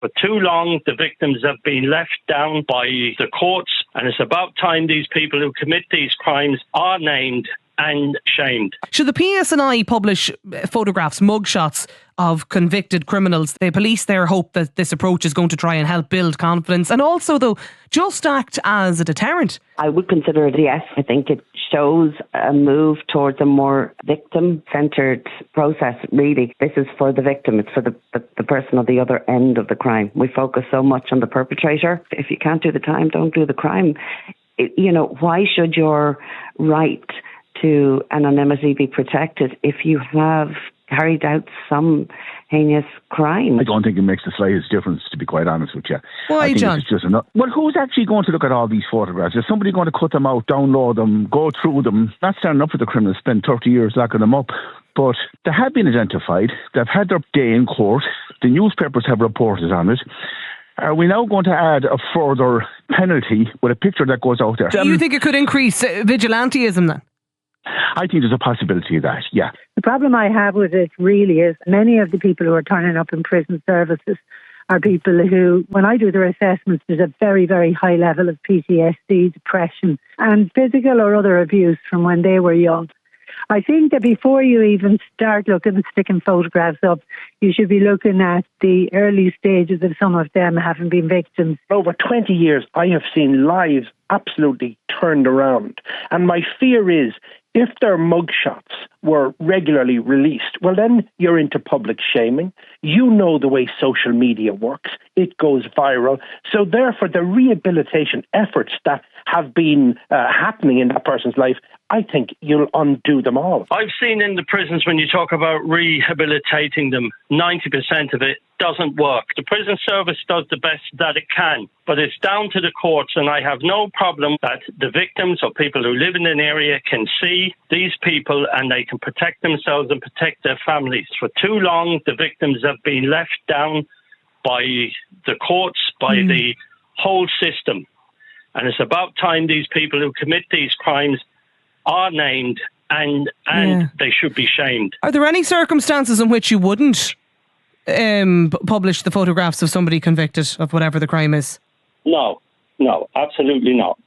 For too long, the victims have been left down by the courts, and it's about time these people who commit these crimes are named and shamed. Should the PSNI publish photographs, mugshots of convicted criminals? The police there hope that this approach is going to try and help build confidence and also, though, just act as a deterrent. I would consider it yes. I think it shows a move towards a more victim-centred process, really. This is for the victim. It's for the person on the other end of the crime. We focus so much on the perpetrator. If you can't do the time, don't do the crime. Why should your right to anonymity be protected if you have carried out some heinous crime? I don't think it makes the slightest difference, to be quite honest with you. Why, John? Well, who's actually going to look at all these photographs? Is somebody going to cut them out, download them, go through them? Not standing up for the criminals, spend 30 years locking them up. But they have been identified. They've had their day in court. The newspapers have reported on it. Are we now going to add a further penalty with a picture that goes out there? Do you think it could increase vigilantism then? I think there's a possibility of that, yeah. The problem I have with it really is many of the people who are turning up in prison services are people who, when I do their assessments, there's a very, very high level of PTSD, depression and physical or other abuse from when they were young. I think that before you even start looking at sticking photographs up, you should be looking at the early stages of some of them having been victims. Over 20 years, I have seen lives absolutely turned around. And my fear is, if their mugshots were regularly released, well, then you're into public shaming. You know the way social media works. It goes viral. So therefore, the rehabilitation efforts that have been happening in that person's life, I think you'll undo them all. I've seen in the prisons, when you talk about rehabilitating them, 90% of it doesn't work. The prison service does the best that it can, but it's down to the courts, and I have no problem that the victims or people who live in an area can see these people and they can protect themselves and protect their families. For too long, the victims have been left down by the courts, by the whole system. And it's about time these people who commit these crimes are named and they should be shamed. Are there any circumstances in which you wouldn't publish the photographs of somebody convicted of whatever the crime is? No, absolutely not.